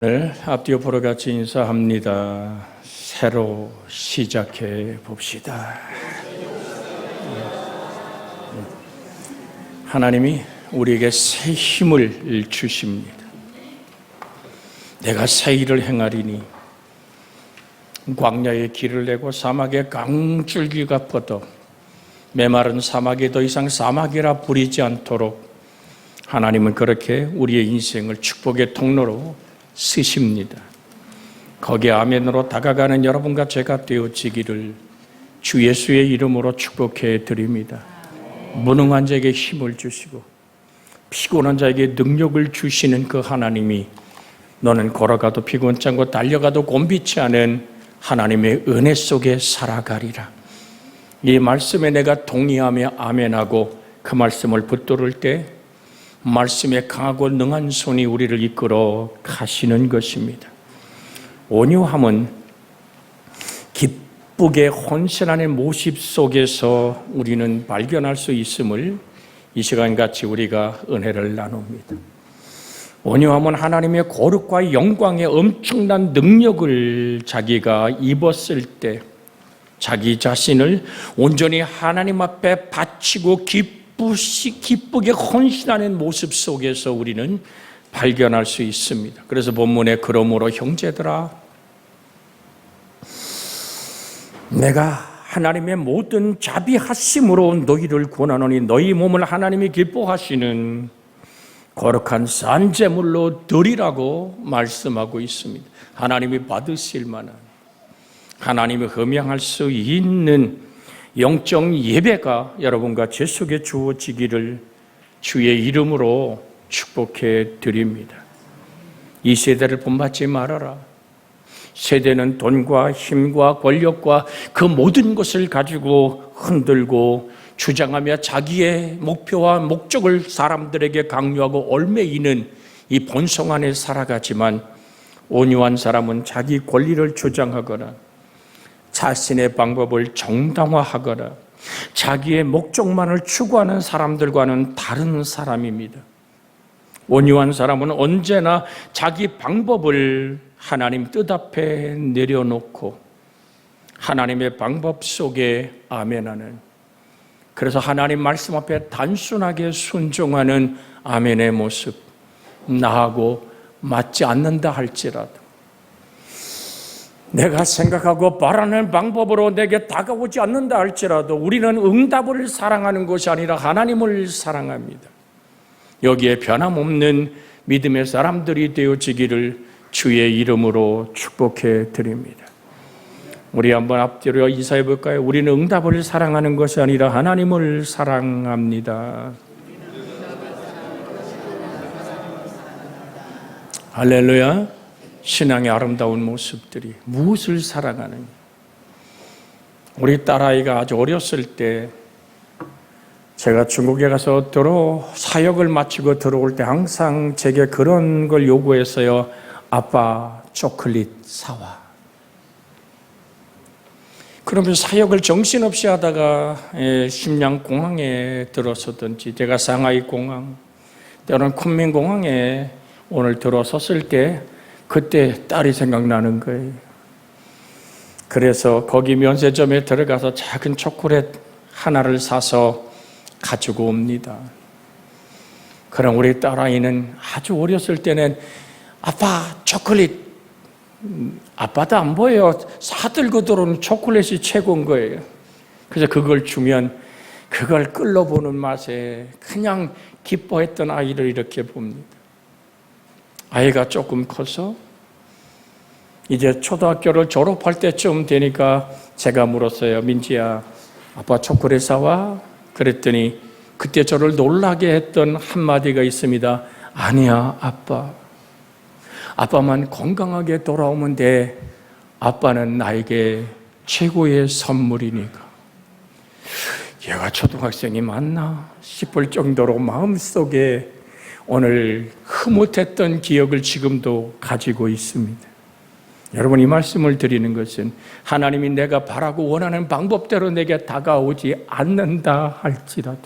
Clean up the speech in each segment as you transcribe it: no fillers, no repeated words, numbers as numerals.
오늘 앞뒤 보러 같이 인사합니다. 새로 시작해 봅시다. 하나님이 우리에게 새 힘을 주십니다. 내가 새 일을 행하리니 광야에 길을 내고 사막에 강줄기가 뻗어 메마른 사막이 더 이상 사막이라 부리지 않도록 하나님은 그렇게 우리의 인생을 축복의 통로로 쓰십니다. 거기에 아멘으로 다가가는 여러분과 제가 되어지기를 주 예수의 이름으로 축복해 드립니다. 무능한 자에게 힘을 주시고 피곤한 자에게 능력을 주시는 그 하나님이 너는 걸어가도 피곤치 않고 달려가도 곤비치 않은 하나님의 은혜 속에 살아가리라. 이 말씀에 내가 동의하며 아멘하고 그 말씀을 붙들을 때 말씀에 강하고 능한 손이 우리를 이끌어 가시는 것입니다. 온유함은 기쁘게 헌신하는 모습 속에서 우리는 발견할 수 있음을 이 시간 같이 우리가 은혜를 나눕니다. 온유함은 하나님의 거룩과 영광의 엄청난 능력을 자기가 입었을 때 자기 자신을 온전히 하나님 앞에 바치고 기쁘게 헌신하는 모습 속에서 우리는 발견할 수 있습니다. 그래서 본문에 그러므로 형제들아 내가 하나님의 모든 자비하심으로 너희를 권하노니 너희 몸을 하나님이 기뻐하시는 거룩한 산제물로 드리라고 말씀하고 있습니다. 하나님이 받으실 만한 하나님이 흠양할 수 있는 영적 예배가 여러분과 제 속에 주어지기를 주의 이름으로 축복해 드립니다. 이 세대를 본받지 말아라. 세대는 돈과 힘과 권력과 그 모든 것을 가지고 흔들고 주장하며 자기의 목표와 목적을 사람들에게 강요하고 얽매이는 이 본성 안에 살아가지만 온유한 사람은 자기 권리를 주장하거나 자신의 방법을 정당화하거나 자기의 목적만을 추구하는 사람들과는 다른 사람입니다. 온유한 사람은 언제나 자기 방법을 하나님 뜻 앞에 내려놓고 하나님의 방법 속에 아멘하는, 그래서 하나님 말씀 앞에 단순하게 순종하는 아멘의 모습, 나하고 맞지 않는다 할지라도 내가 생각하고 바라는 방법으로 내게 다가오지 않는다 할지라도 우리는 응답을 사랑하는 것이 아니라 하나님을 사랑합니다. 여기에 변함없는 믿음의 사람들이 되어지기를 주의 이름으로 축복해 드립니다. 우리 한번 앞뒤로 이사해 볼까요? 우리는 응답을 사랑하는 것이 아니라 하나님을 사랑합니다. 할렐루야. 신앙의 아름다운 모습들이 무엇을 사랑하느냐. 우리 딸아이가 아주 어렸을 때 제가 중국에 가서 사역을 마치고 들어올 때 항상 제게 그런 걸 요구했어요. 아빠 초콜릿 사와. 그러면서 사역을 정신없이 하다가 심양공항에 들어서든지 제가 상하이 공항 때로는 쿤민공항에 오늘 들어섰을 때 그때 딸이 생각나는 거예요. 그래서 거기 면세점에 들어가서 작은 초콜릿 하나를 사서 가지고 옵니다. 그럼 우리 딸아이는 아주 어렸을 때는 아빠 초콜릿, 아빠도 안 보여요. 사들고 들어오는 초콜릿이 최고인 거예요. 그래서 그걸 주면 그걸 끌러보는 맛에 그냥 기뻐했던 아이를 이렇게 봅니다. 아이가 조금 커서 이제 초등학교를 졸업할 때쯤 되니까 제가 물었어요. 민지야, 아빠 초콜릿 사와? 그랬더니 그때 저를 놀라게 했던 한마디가 있습니다. 아니야, 아빠. 아빠만 건강하게 돌아오면 돼. 아빠는 나에게 최고의 선물이니까. 얘가 초등학생이 맞나 싶을 정도로 마음속에 오늘 흐뭇했던 기억을 지금도 가지고 있습니다. 여러분, 이 말씀을 드리는 것은 하나님이 내가 바라고 원하는 방법대로 내게 다가오지 않는다 할지라도,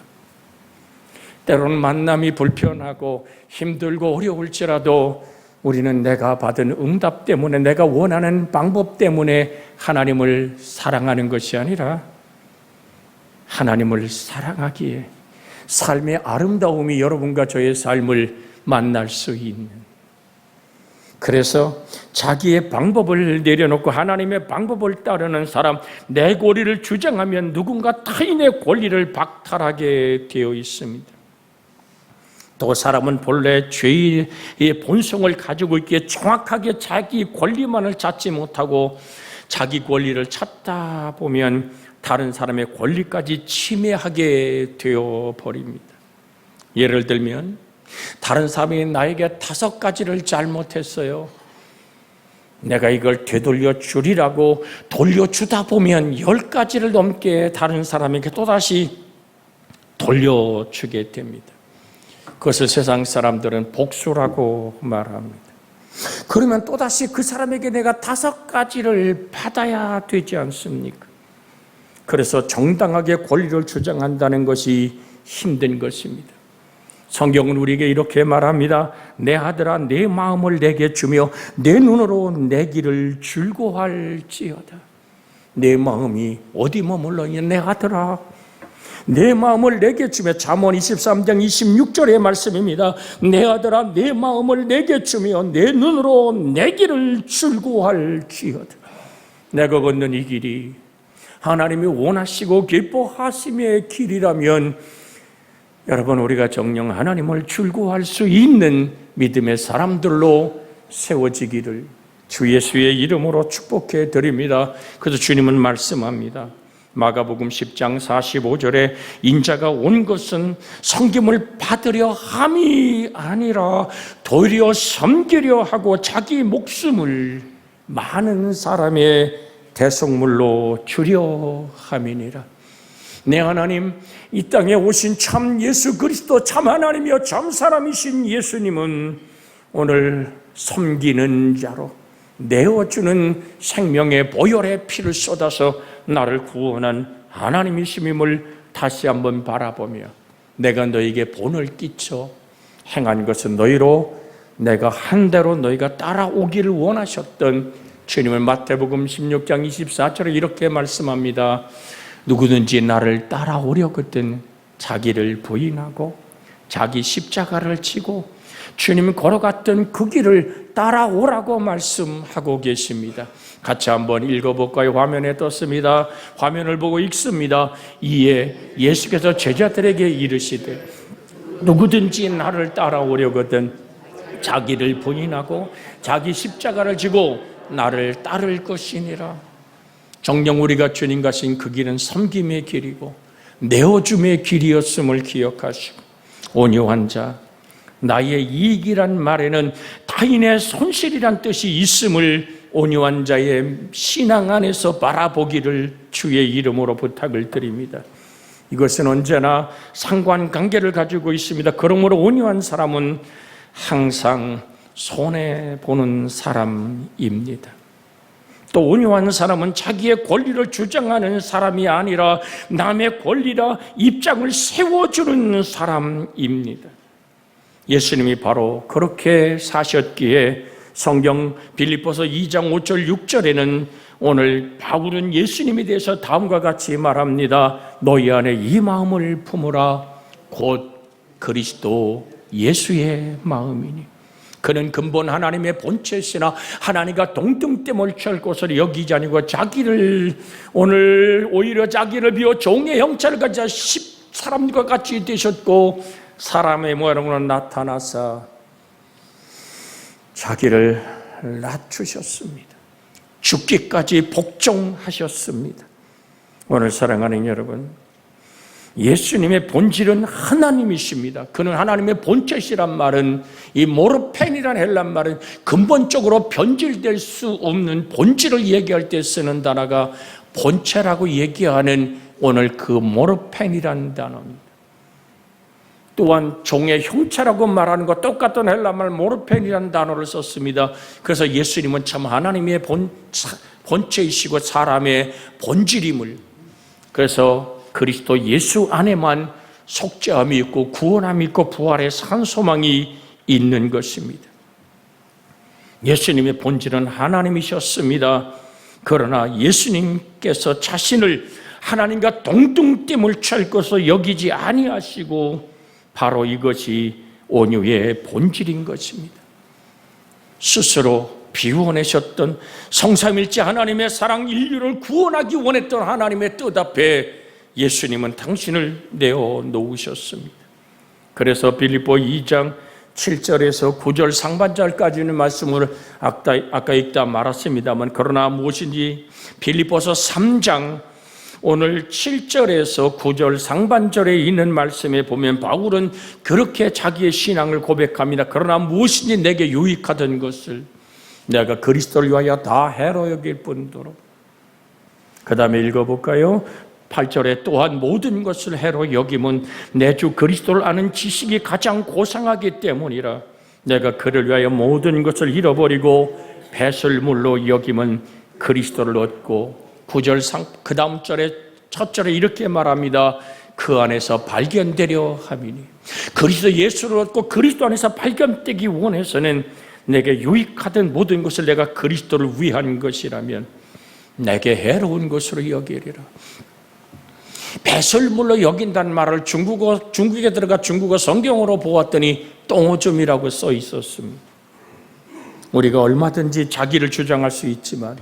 때로는 만남이 불편하고 힘들고 어려울지라도 우리는 내가 받은 응답 때문에, 내가 원하는 방법 때문에 하나님을 사랑하는 것이 아니라 하나님을 사랑하기에 삶의 아름다움이 여러분과 저의 삶을 만날 수 있는, 그래서 자기의 방법을 내려놓고 하나님의 방법을 따르는 사람, 내 권리를 주장하면 누군가 타인의 권리를 박탈하게 되어 있습니다. 또 사람은 본래 죄의 본성을 가지고 있기에 정확하게 자기 권리만을 찾지 못하고 자기 권리를 찾다 보면 다른 사람의 권리까지 침해하게 되어 버립니다. 예를 들면 다른 사람이 나에게 5가지를 잘못했어요. 내가 이걸 되돌려 주리라고 돌려주다 보면 10가지를 넘게 다른 사람에게 또다시 돌려주게 됩니다. 그것을 세상 사람들은 복수라고 말합니다. 그러면 또다시 그 사람에게 내가 5가지를 받아야 되지 않습니까? 그래서 정당하게 권리를 주장한다는 것이 힘든 것입니다. 성경은 우리에게 이렇게 말합니다. 내 아들아, 내 마음을 내게 주며 내 눈으로 내 길을 즐거워할지어다. 내 마음이 어디 머물러 있냐? 내 아들아, 내 마음을 내게 주며, 잠언 23장 26절의 말씀입니다. 내 아들아, 내 마음을 내게 주며 내 눈으로 내 길을 즐거워할지어다. 내가 걷는 이 길이 하나님이 원하시고 기뻐하심의 길이라면 여러분, 우리가 정녕 하나님을 즐거워할 수 있는 믿음의 사람들로 세워지기를 주 예수의 이름으로 축복해 드립니다. 그래서 주님은 말씀합니다. 마가복음 10장 45절에 인자가 온 것은 섬김을 받으려 함이 아니라 도리어 섬기려 하고 자기 목숨을 많은 사람의 대속물로 주려 함이니라. 내 하나님, 이 땅에 오신 참 예수 그리스도, 참 하나님이여 참 사람이신 예수님은 오늘 섬기는 자로 내어주는 생명의 보혈의 피를 쏟아서 나를 구원한 하나님이심임을 다시 한번 바라보며, 내가 너에게 본을 끼쳐 행한 것은 너희로 내가 한 대로 너희가 따라오기를 원하셨던 주님을 마태복음 16장 24절에 이렇게 말씀합니다. 누구든지 나를 따라오려거든 자기를 부인하고 자기 십자가를 지고 주님이 걸어갔던 그 길을 따라오라고 말씀하고 계십니다. 같이 한번 읽어볼까요? 화면에 떴습니다. 화면을 보고 읽습니다. 이에 예수께서 제자들에게 이르시되 누구든지 나를 따라오려거든 자기를 부인하고 자기 십자가를 지고 나를 따를 것이니라. 정녕 우리가 주님 가신 그 길은 섬김의 길이고 내어줌의 길이었음을 기억하시고, 온유한 자, 나의 이익이란 말에는 타인의 손실이란 뜻이 있음을 온유한 자의 신앙 안에서 바라보기를 주의 이름으로 부탁을 드립니다. 이것은 언제나 상관관계를 가지고 있습니다. 그러므로 온유한 사람은 항상 손해보는 사람입니다. 또 온유한 사람은 자기의 권리를 주장하는 사람이 아니라 남의 권리라 입장을 세워주는 사람입니다. 예수님이 바로 그렇게 사셨기에 성경 빌립보서 2장 5절 6절에는 오늘 바울은 예수님에 대해서 다음과 같이 말합니다. 너희 안에 이 마음을 품으라. 곧 그리스도 예수의 마음이니. 그는 근본 하나님의 본체시나 하나님과 동등됨을 취할 것을 여기지 아니고 자기를, 오늘 오히려 자기를 비워 종의 형체를 가져 사람과 같이 되셨고 사람의 모양으로 나타나사 자기를 낮추셨습니다. 죽기까지 복종하셨습니다. 오늘 사랑하는 여러분, 예수님의 본질은 하나님이십니다. 그는 하나님의 본체시란 말은, 이 모르펜이란 헬란 말은 근본적으로 변질될 수 없는 본질을 얘기할 때 쓰는 단어가 본체라고 얘기하는 오늘 그 모르펜이란 단어입니다. 또한 종의 형체라고 말하는 것 똑같은 헬라말 모르펜이라는 단어를 썼습니다. 그래서 예수님은 참 하나님의 본체이시고 사람의 본질임을, 그래서 그리스도 예수 안에만 속죄함이 있고 구원함이 있고 부활의 산 소망이 있는 것입니다. 예수님의 본질은 하나님이셨습니다. 그러나 예수님께서 자신을 하나님과 동등됨을 취할 것으로 여기지 아니하시고 바로 이것이 온유의 본질인 것입니다. 스스로 비워내셨던 성삼일체 하나님의 사랑, 인류를 구원하기 원했던 하나님의 뜻 앞에 예수님은 당신을 내어놓으셨습니다. 그래서 빌립보 2장 7절에서 9절 상반절까지는 말씀을 아까 읽다 말았습니다만, 그러나 무엇인지 빌립보서 3장 오늘 7절에서 9절 상반절에 있는 말씀에 보면 바울은 그렇게 자기의 신앙을 고백합니다. 그러나 무엇인지 내게 유익하던 것을 내가 그리스도를 위하여 다 해로 여길 뿐더러. 그 다음에 읽어볼까요? 8절에 또한 모든 것을 해로 여김은 내 주 그리스도를 아는 지식이 가장 고상하기 때문이라. 내가 그를 위하여 모든 것을 잃어버리고 배설물로 여김은 그리스도를 얻고. 9절 그 다음 절에 첫 절에 이렇게 말합니다. 그 안에서 발견되려 함이니. 그리스도 예수를 얻고 그리스도 안에서 발견되기 원해서는 내게 유익하던 모든 것을 내가 그리스도를 위한 것이라면 내게 해로운 것으로 여기리라. 배설물로 여긴다는 말을 중국에 들어가 중국어 성경으로 보았더니 똥오줌이라고 써 있었습니다. 우리가 얼마든지 자기를 주장할 수 있지만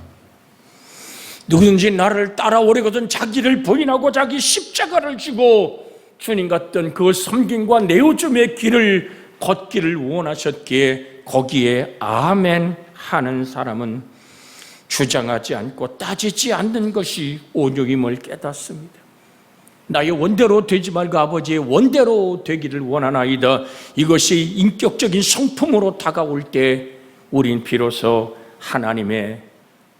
누구든지 나를 따라오려거든 자기를 부인하고 자기 십자가를 지고 주님 같던 그 섬김과 내오줌의 길을 걷기를 원하셨기에 거기에 아멘 하는 사람은 주장하지 않고 따지지 않는 것이 온유임을 깨닫습니다. 나의 원대로 되지 말고 아버지의 원대로 되기를 원하나이다. 이것이 인격적인 성품으로 다가올 때 우린 비로소 하나님의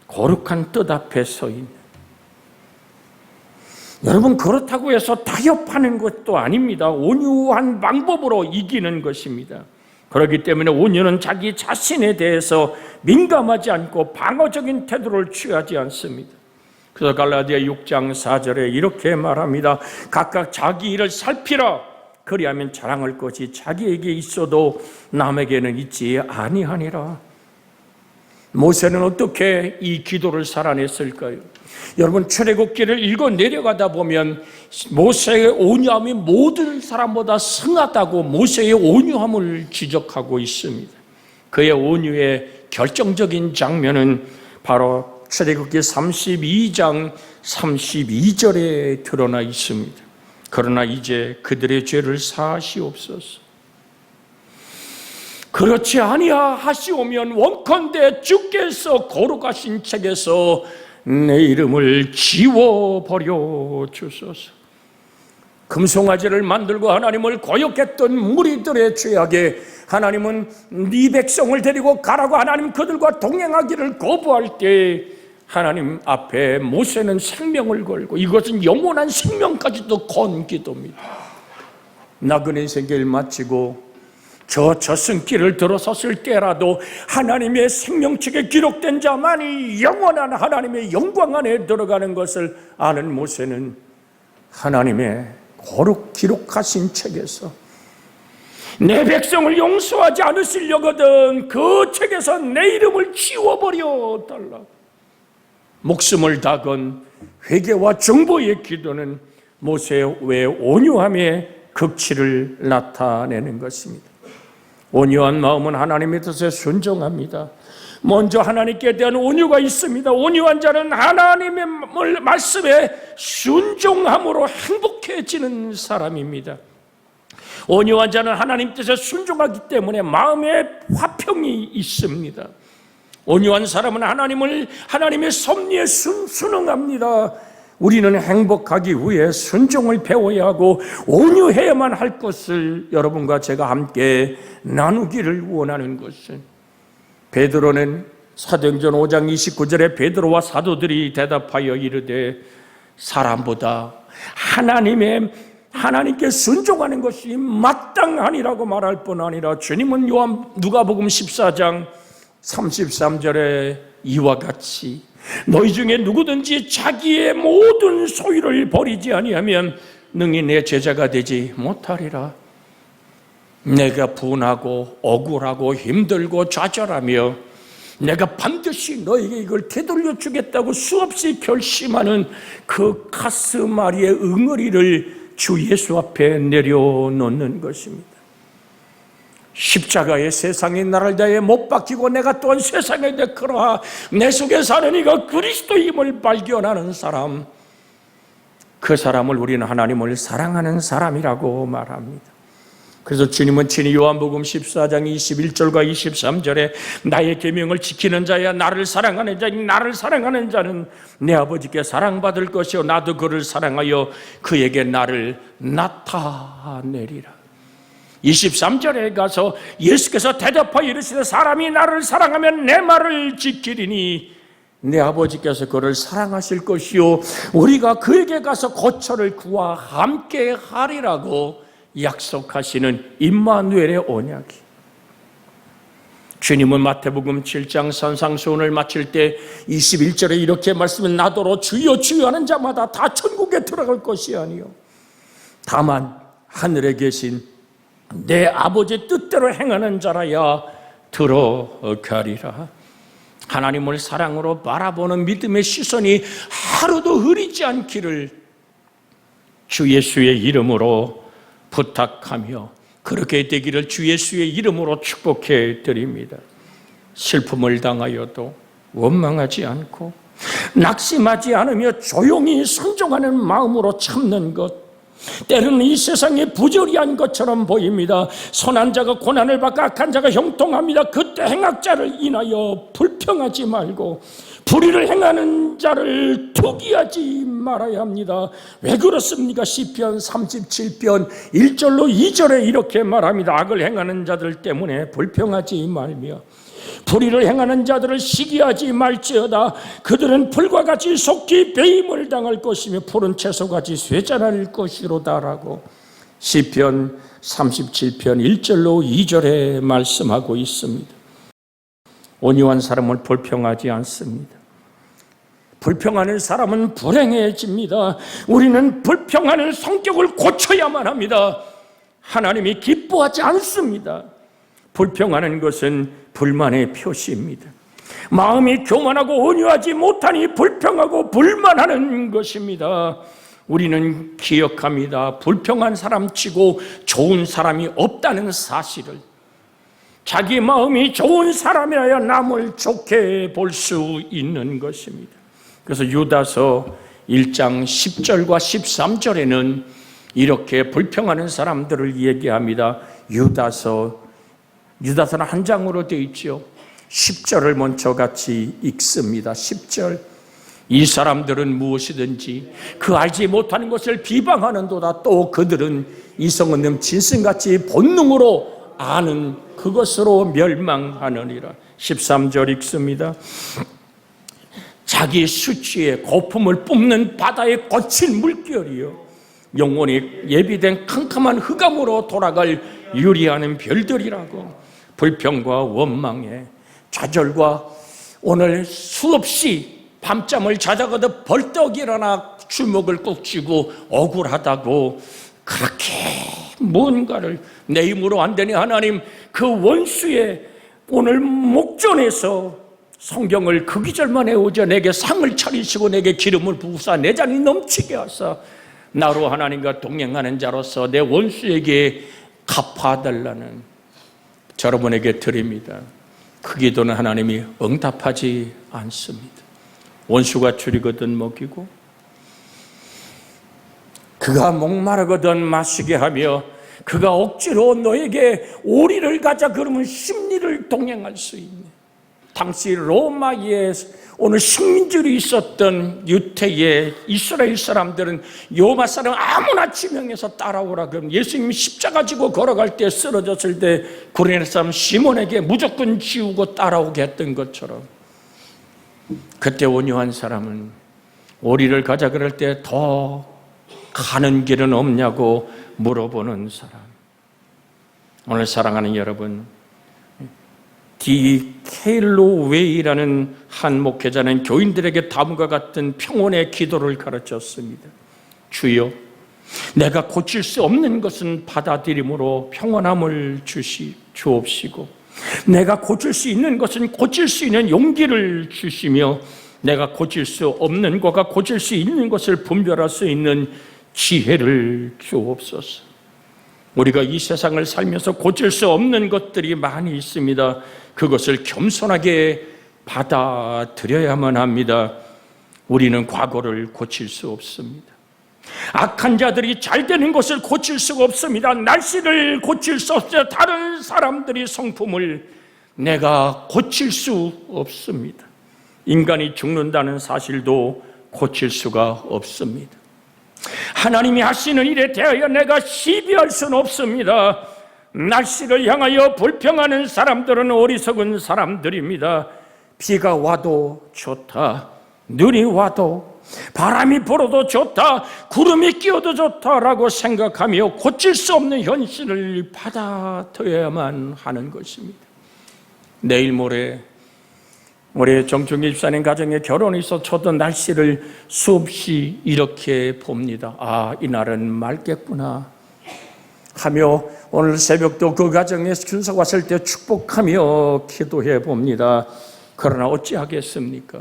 거룩한 뜻 앞에 서 있는. 여러분, 그렇다고 해서 타협하는 것도 아닙니다. 온유한 방법으로 이기는 것입니다. 그렇기 때문에 온유는 자기 자신에 대해서 민감하지 않고 방어적인 태도를 취하지 않습니다. 그래서 갈라디아 6장 4절에 이렇게 말합니다. 각각 자기 일을 살피라. 그리하면 자랑할 것이 자기에게 있어도 남에게는 있지 아니하니라. 모세는 어떻게 이 기도를 살아냈을까요? 여러분, 출애굽기를 읽어 내려가다 보면 모세의 온유함이 모든 사람보다 승하다고 모세의 온유함을 지적하고 있습니다. 그의 온유의 결정적인 장면은 바로 출애굽기 32장 32절에 드러나 있습니다. 그러나 이제 그들의 죄를 사하시옵소서. 그렇지 아니하시오면 원컨대 주께서 거룩하신 책에서 내 이름을 지워버려 주소서. 금송아지를 만들고 하나님을 거역했던 무리들의 죄악에 하나님은 네 백성을 데리고 가라고 하나님 그들과 동행하기를 거부할 때 하나님 앞에 모세는 생명을 걸고, 이것은 영원한 생명까지도 건 기도입니다. 나그네 생계를 마치고 저 저승길을 들어섰을 때라도 하나님의 생명책에 기록된 자만이 영원한 하나님의 영광 안에 들어가는 것을 아는 모세는 하나님의 거룩 기록하신 책에서 내 백성을 용서하지 않으시려거든 그 책에서 내 이름을 지워버려 달라. 목숨을 다건 회개와 정보의 기도는 모세의 온유함의 극치를 나타내는 것입니다. 온유한 마음은 하나님의 뜻에 순종합니다. 먼저 하나님께 대한 온유가 있습니다. 온유한 자는 하나님의 말씀에 순종함으로 행복해지는 사람입니다. 온유한 자는 하나님 뜻에 순종하기 때문에 마음에 화평이 있습니다. 온유한 사람은 하나님의 섭리에 순응합니다. 우리는 행복하기 위해 순종을 배워야 하고 온유해야만 할 것을 여러분과 제가 함께 나누기를 원하는 것은, 베드로는 사도행전 5장 29절에 베드로와 사도들이 대답하여 이르되 사람보다 하나님께 순종하는 것이 마땅하니라고 말할 뿐 아니라, 주님은 누가복음 14장 33절에 이와 같이 너희 중에 누구든지 자기의 모든 소유를 버리지 아니하면 능히 내 제자가 되지 못하리라. 내가 분하고 억울하고 힘들고 좌절하며 내가 반드시 너에게 이걸 되돌려 주겠다고 수없이 결심하는 그 가슴 아리의 응어리를 주 예수 앞에 내려놓는 것입니다. 십자가의 세상이 나를 대해 못 박히고 내가 또한 세상에 대해 그러하 내 속에 사는 이가 그리스도임을 발견하는 사람, 그 사람을 우리는 하나님을 사랑하는 사람이라고 말합니다. 그래서 주님은 친히 요한복음 14장 21절과 23절에 나의 계명을 지키는 자야 나를 사랑하는 자니 나를 사랑하는 자는 내 아버지께 사랑받을 것이요 나도 그를 사랑하여 그에게 나를 나타내리라. 23절에 가서 예수께서 대답하여 이르시되 사람이 나를 사랑하면 내 말을 지키리니 내 아버지께서 그를 사랑하실 것이요 우리가 그에게 가서 거처를 구하 함께 하리라고 약속하시는 임마누엘의 언약이. 주님은 마태복음 7장 산상수훈을 마칠 때 21절에 이렇게 말씀해 나더러 주여 주여 하는 자마다 다 천국에 들어갈 것이 아니요 다만 하늘에 계신 내 아버지 뜻대로 행하는 자라야 들어가리라. 하나님을 사랑으로 바라보는 믿음의 시선이 하루도 흐리지 않기를 주 예수의 이름으로 부탁하며 그렇게 되기를 주 예수의 이름으로 축복해 드립니다. 슬픔을 당하여도 원망하지 않고 낙심하지 않으며 조용히 순종하는 마음으로 참는 것, 때로는 이 세상에 부조리한 것처럼 보입니다. 선한 자가 고난을 받고 악한 자가 형통합니다. 그때 행악자를 인하여 불평하지 말고 불의를 행하는 자를 투기하지 말아야 합니다. 왜 그렇습니까? 시편 37편 1절로 2절에 이렇게 말합니다. 악을 행하는 자들 때문에 불평하지 말며 불의를 행하는 자들을 시기하지 말지어다. 그들은 풀과 같이 속히 배임을 당할 것이며 푸른 채소같이 쇠잔할 것이로다라고 시편 37편 1절로 2절에 말씀하고 있습니다. 온유한 사람을 불평하지 않습니다. 불평하는 사람은 불행해집니다. 우리는 불평하는 성격을 고쳐야만 합니다. 하나님이 기뻐하지 않습니다. 불평하는 것은 불만의 표시입니다. 마음이 교만하고 온유하지 못하니 불평하고 불만하는 것입니다. 우리는 기억합니다. 불평한 사람치고 좋은 사람이 없다는 사실을. 자기 마음이 좋은 사람이어야 남을 좋게 볼 수 있는 것입니다. 그래서 유다서 1장 10절과 13절에는 이렇게 불평하는 사람들을 얘기합니다. 유다서는 한 장으로 되어 있죠. 10절을 먼저 같이 읽습니다. 10절 이 사람들은 무엇이든지 그 알지 못하는 것을 비방하는도다. 또 그들은 이성은 ным 짐승같이 본능으로 아는 그것으로 멸망하느니라. 13절 읽습니다. 자기 수치에 거품을 뿜는 바다의 거친 물결이요 영원히 예비된 캄캄한 흑암으로 돌아갈 유리하는 별들이라고. 불평과 원망에 좌절과 오늘 수없이 밤잠을 자다가도 벌떡 일어나 주먹을 꾹 쥐고 억울하다고 그렇게 뭔가를 내 힘으로 안 되니 하나님 그 원수의 오늘 목전에서 성경을 그 기절만 해오자 내게 상을 차리시고 내게 기름을 부으사 내 잔이 넘치게 하사 나로 하나님과 동행하는 자로서 내 원수에게 갚아달라는 여러분에게 드립니다. 그 기도는 하나님이 응답하지 않습니다. 원수가 줄이거든 먹이고 그가 목마르거든 마시게 하며 그가 억지로 너에게 오리를 가자 그러면 심리를 동행할 수 있는, 당시 로마에 오늘 식민지로 있었던 유태의 이스라엘 사람들은 로마 사람 아무나 지명해서 따라오라 그러면 예수님이 십자가 지고 걸어갈 때 쓰러졌을 때 구레네 사람 시몬에게 무조건 지우고 따라오게 했던 것처럼 그때 온유한 사람은 오리를 가자 그럴 때 더 가는 길은 없냐고 물어보는 사람. 오늘 사랑하는 여러분, 디 케일로 웨이라는 한 목회자는 교인들에게 다음과 같은 평온의 기도를 가르쳤습니다. 주여, 내가 고칠 수 없는 것은 받아들임으로 평온함을 주옵시고 내가 고칠 수 있는 것은 고칠 수 있는 용기를 주시며 내가 고칠 수 없는 것과 고칠 수 있는 것을 분별할 수 있는 지혜를 주옵소서. 우리가 이 세상을 살면서 고칠 수 없는 것들이 많이 있습니다. 그것을 겸손하게 받아들여야만 합니다. 우리는 과거를 고칠 수 없습니다. 악한 자들이 잘 되는 것을 고칠 수가 없습니다. 날씨를 고칠 수 없어요. 다른 사람들의 성품을 내가 고칠 수 없습니다. 인간이 죽는다는 사실도 고칠 수가 없습니다. 하나님이 하시는 일에 대하여 내가 시비할 수는 없습니다. 날씨를 향하여 불평하는 사람들은 어리석은 사람들입니다. 비가 와도 좋다, 눈이 와도, 바람이 불어도 좋다, 구름이 끼어도 좋다라고 생각하며 고칠 수 없는 현실을 받아들여야만 하는 것입니다. 내일 모레 우리 정충기 집사님 가정에 결혼이 있어 저도 날씨를 수없이 이렇게 봅니다. 아, 이날은 맑겠구나 하며 오늘 새벽도 그 가정에 준석 왔을 때 축복하며 기도해 봅니다. 그러나 어찌하겠습니까?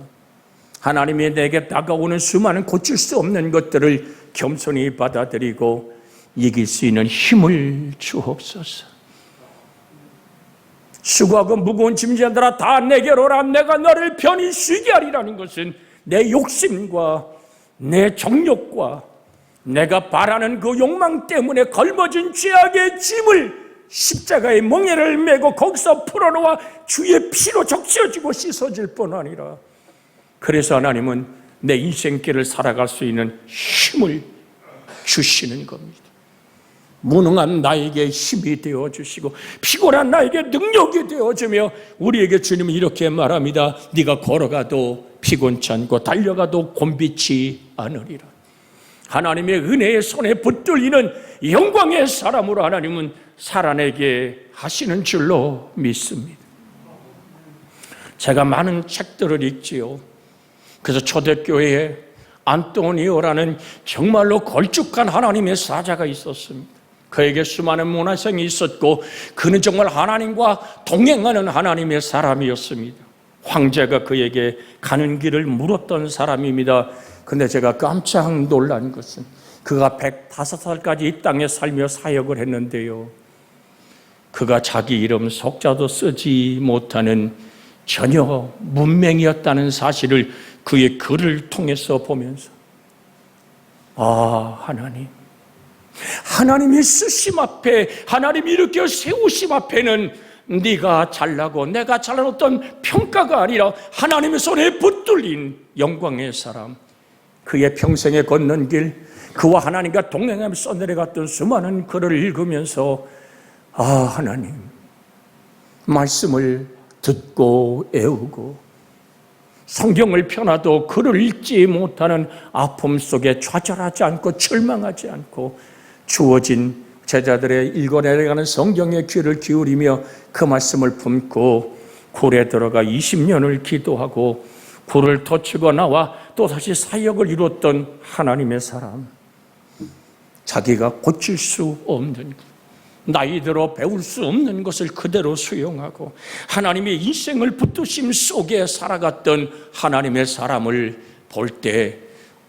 하나님이 내게 다가오는 수많은 고칠 수 없는 것들을 겸손히 받아들이고 이길 수 있는 힘을 주옵소서. 수고하고 무거운 짐자들아 다 내게로 오라. 내가 너를 편히 쉬게 하리라는 것은 내 욕심과 내 정욕과 내가 바라는 그 욕망 때문에 걸머진 죄악의 짐을 십자가의 멍에를 메고 거기서 풀어놓아 주의 피로 적셔지고 씻어질 뿐 아니라, 그래서 하나님은 내 인생길을 살아갈 수 있는 힘을 주시는 겁니다. 무능한 나에게 힘이 되어주시고 피곤한 나에게 능력이 되어주며 우리에게 주님은 이렇게 말합니다. 네가 걸어가도 피곤치 않고 달려가도 곤비치 않으리라. 하나님의 은혜의 손에 붙들리는 영광의 사람으로 하나님은 살아내게 하시는 줄로 믿습니다. 제가 많은 책들을 읽지요. 그래서 초대교회에 안토니오라는 정말로 걸쭉한 하나님의 사자가 있었습니다. 그에게 수많은 문화생이 있었고 그는 정말 하나님과 동행하는 하나님의 사람이었습니다. 황제가 그에게 가는 길을 물었던 사람입니다. 근데 제가 깜짝 놀란 것은 그가 105살까지 이 땅에 살며 사역을 했는데요, 그가 자기 이름 속자도 쓰지 못하는 전혀 문맹이었다는 사실을 그의 글을 통해서 보면서, 아, 하나님이 쓰심 앞에, 하나님이 이렇게 세우심 앞에는 네가 잘나고 내가 잘난 어떤 평가가 아니라 하나님의 손에 붙들린 영광의 사람, 그의 평생에 걷는 길, 그와 하나님과 동행하며 써내려갔던 수많은 글을 읽으면서, 아, 하나님 말씀을 듣고 애우고 성경을 펴놔도 글을 읽지 못하는 아픔 속에 좌절하지 않고 절망하지 않고 주어진 제자들의 읽어내려가는 성경의 귀를 기울이며 그 말씀을 품고 굴에 들어가 20년을 기도하고 굴을 터치고 나와 또다시 사역을 이뤘던 하나님의 사람, 자기가 고칠 수 없는, 나이 들어 배울 수 없는 것을 그대로 수용하고 하나님의 인생을 붙드심 속에 살아갔던 하나님의 사람을 볼 때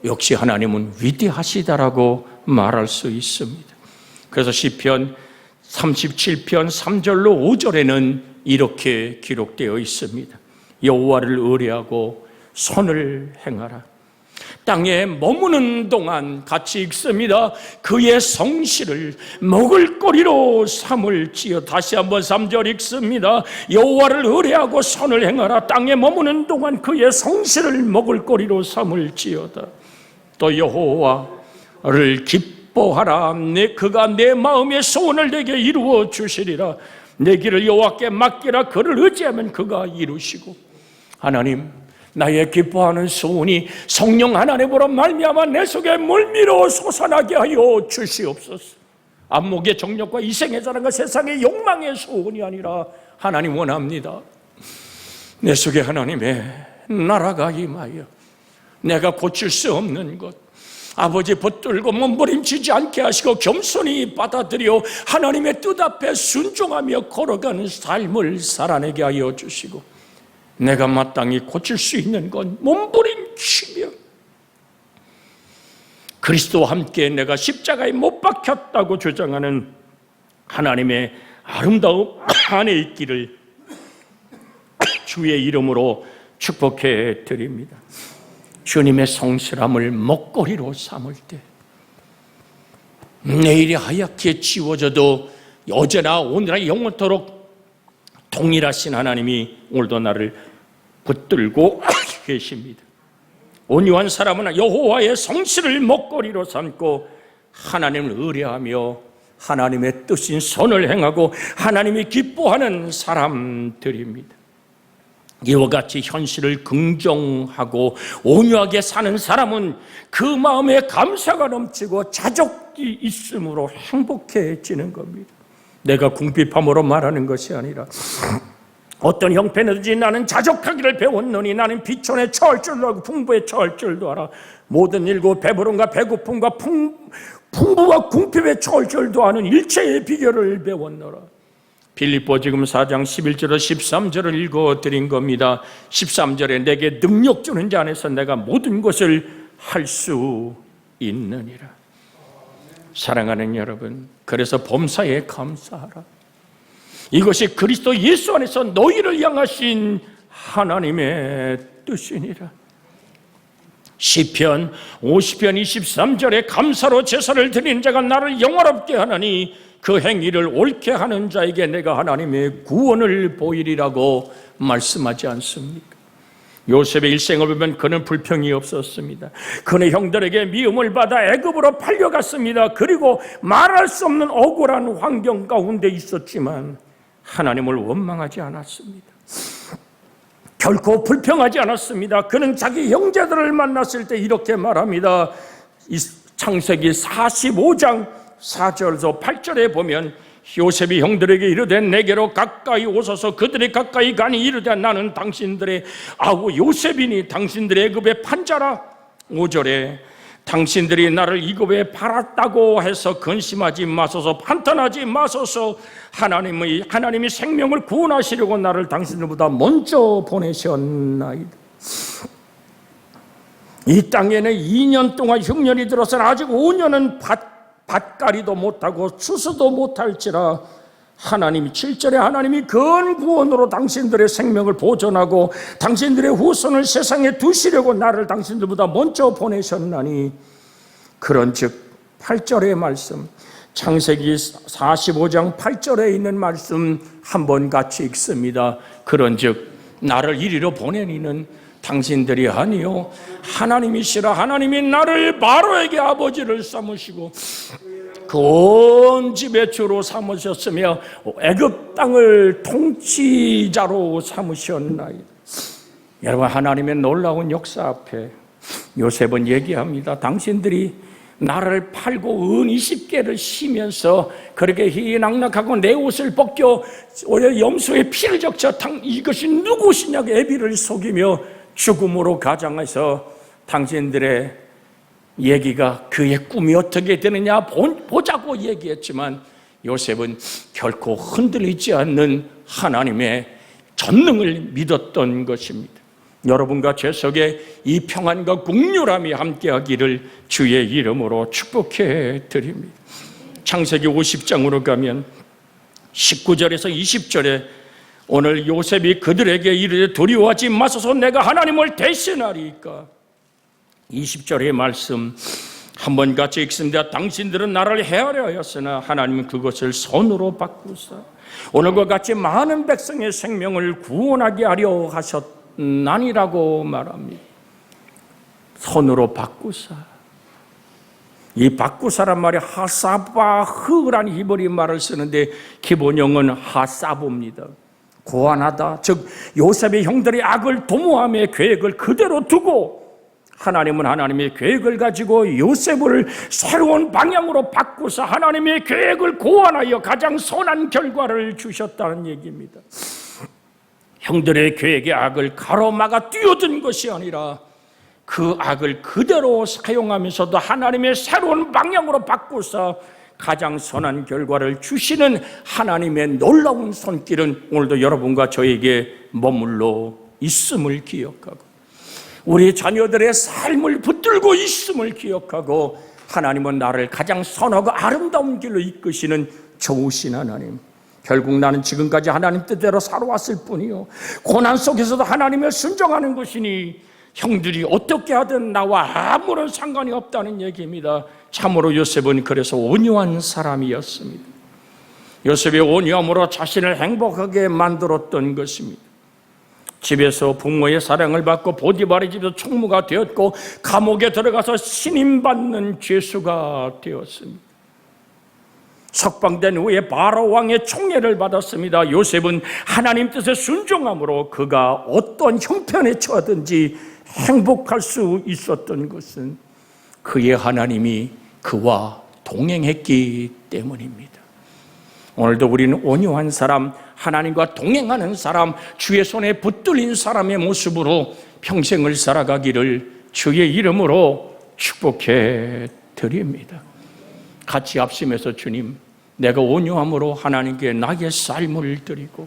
역시 하나님은 위대하시다라고 말할 수 있습니다. 그래서 시편 37편 3절로 5절에는 이렇게 기록되어 있습니다. 여호와를 의뢰하고 선을 행하라. 땅에 머무는 동안, 같이 읽습니다. 그의 성실을 먹을거리로 삼을지어. 다시 한번 3절 읽습니다. 여호와를 의뢰하고 선을 행하라. 땅에 머무는 동안 그의 성실을 먹을거리로 삼을지어다. 또 여호와를 기뻐하라. 그가 내 마음의 소원을 내게 이루어 주시리라. 내 길을 여호와께 맡기라. 그를 의지하면 그가 이루시고. 하나님, 나의 기뻐하는 소원이 성령 하나님으로 말미암아 내 속에 물밀어 솟아나게 하여 주시옵소서. 안목의 정욕과 이생의 자랑과 세상의 욕망의 소원이 아니라 하나님 원합니다. 내 속에 하나님의 나라가 임하여 내가 고칠 수 없는 것, 아버지 붙들고 몸부림치지 않게 하시고 겸손히 받아들여 하나님의 뜻 앞에 순종하며 걸어가는 삶을 살아내게 하여 주시고, 내가 마땅히 고칠 수 있는 건 몸부림치며 그리스도와 함께 내가 십자가에 못 박혔다고 주장하는 하나님의 아름다움 안에 있기를 주의 이름으로 축복해 드립니다. 주님의 성실함을 먹거리로 삼을 때 내일이 하얗게 지워져도 어제나 오늘나 영원토록 동일하신 하나님이 오늘도 나를 붙들고 계십니다. 온유한 사람은 여호와의 성실을 먹거리로 삼고 하나님을 의뢰하며 하나님의 뜻인 선을 행하고 하나님이 기뻐하는 사람들입니다. 이와 같이 현실을 긍정하고 온유하게 사는 사람은 그 마음에 감사가 넘치고 자족이 있음으로 행복해지는 겁니다. 내가 궁핍함으로 말하는 것이 아니라 어떤 형편이든지 나는 자족하기를 배웠노니 나는 비천에 처할 줄도 알고 풍부에 처할 줄도 알아. 모든 일고 배부름과 배고픔과 풍부와 궁핍에 처할 줄도 아는 일체의 비결을 배웠노라. 빌립보 지금 4장 11절로 13절을 읽어드린 겁니다. 13절에 내게 능력 주는 자 안에서 내가 모든 것을 할 수 있느니라. 사랑하는 여러분, 그래서 범사에 감사하라. 이것이 그리스도 예수 안에서 너희를 향하신 하나님의 뜻이니라. 시편 50편 23절에 감사로 제사를 드리는 자가 나를 영화롭게 하나니 그 행위를 옳게 하는 자에게 내가 하나님의 구원을 보이리라고 말씀하지 않습니까? 요셉의 일생을 보면 그는 불평이 없었습니다. 그는 형들에게 미움을 받아 애굽으로 팔려갔습니다. 그리고 말할 수 없는 억울한 환경 가운데 있었지만 하나님을 원망하지 않았습니다. 결코 불평하지 않았습니다. 그는 자기 형제들을 만났을 때 이렇게 말합니다. 창세기 45장 4절에서 8절에 보면 요셉이 형들에게 이르되 내게로 가까이 오소서. 그들이 가까이 가니 이르되 나는 당신들의 아우 요셉이니 당신들의 애굽의 판자라. 5절에 당신들이 나를 이굽에 팔았다고 해서 근심하지 마소서, 판단하지 마소서. 하나님이 생명을 구원하시려고 나를 당신들보다 먼저 보내셨나이다. 이 땅에는 2년 동안 흉년이 들어서 아직 5년은 밭갈이도 못하고 추수도 못할지라 하나님이 7절에 하나님이 큰 구원으로 당신들의 생명을 보존하고 당신들의 후손을 세상에 두시려고 나를 당신들보다 먼저 보내셨나니, 그런즉 8절의 말씀, 창세기 45장 8절에 있는 말씀 한번 같이 읽습니다. 그런즉 나를 이리로 보내니는 당신들이 아니요 하나님이시라. 하나님이 나를 바로에게 아버지를 삼으시고 그 온 집의 주로 삼으셨으며 애굽 땅을 통치자로 삼으셨나이다. 여러분, 하나님의 놀라운 역사 앞에 요셉은 얘기합니다. 당신들이 나를 팔고 은 20개를 쉬면서 그렇게 희낙낙하고 내 옷을 벗겨 염소의 피를 적셔 이것이 누구시냐고 애비를 속이며 죽음으로 가장해서 당신들의 얘기가 그의 꿈이 어떻게 되느냐 보자고 얘기했지만 요셉은 결코 흔들리지 않는 하나님의 전능을 믿었던 것입니다. 여러분과 제 속에 이 평안과 긍휼함이 함께하기를 주의 이름으로 축복해 드립니다. 창세기 50장으로 가면 19절에서 20절에 오늘 요셉이 그들에게 이르되 두려워하지 마소서, 내가 하나님을 대신하리이까. 20절의 말씀 한번 같이 읽습니다. 당신들은 나를 해하려 하였으나 하나님은 그것을 선으로 바꾸사 오늘과 같이 많은 백성의 생명을 구원하게 하려 하셨나니라고 말합니다. 선으로 바꾸사. 이 바꾸사란 말이 하사바흐란 히브리 말을 쓰는데 기본형은 하사부입니다. 고안하다. 즉 요셉의 형들의 악을 도모함의 계획을 그대로 두고 하나님은 하나님의 계획을 가지고 요셉을 새로운 방향으로 바꾸사 하나님의 계획을 고안하여 가장 선한 결과를 주셨다는 얘기입니다. 형들의 계획의 악을 가로막아 뛰어든 것이 아니라 그 악을 그대로 사용하면서도 하나님의 새로운 방향으로 바꾸사 가장 선한 결과를 주시는 하나님의 놀라운 손길은 오늘도 여러분과 저에게 머물러 있음을 기억하고, 우리 자녀들의 삶을 붙들고 있음을 기억하고, 하나님은 나를 가장 선하고 아름다운 길로 이끄시는 좋으신 하나님, 결국 나는 지금까지 하나님 뜻대로 살아왔을 뿐이요, 고난 속에서도 하나님을 순종하는 것이니 형들이 어떻게 하든 나와 아무런 상관이 없다는 얘기입니다. 참으로 요셉은 그래서 온유한 사람이었습니다. 요셉의 온유함으로 자신을 행복하게 만들었던 것입니다. 집에서 부모의 사랑을 받고 보디발의 집에서 총무가 되었고, 감옥에 들어가서 신임받는 죄수가 되었습니다. 석방된 후에 바로 왕의 총애를 받았습니다. 요셉은 하나님 뜻에 순종함으로 그가 어떤 형편에 처하든지 행복할 수 있었던 것은 그의 하나님이 그와 동행했기 때문입니다. 오늘도 우리는 온유한 사람, 하나님과 동행하는 사람, 주의 손에 붙들린 사람의 모습으로 평생을 살아가기를 주의 이름으로 축복해 드립니다. 같이 합심해서 주님, 내가 온유함으로 하나님께 나의 삶을 드리고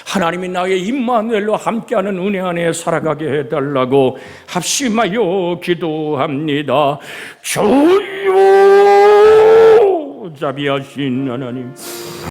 하나님이 나의 임마누엘로 함께하는 은혜 안에 살아가게 해달라고 합심하여 기도합니다. 주여, 자비하신 하나님,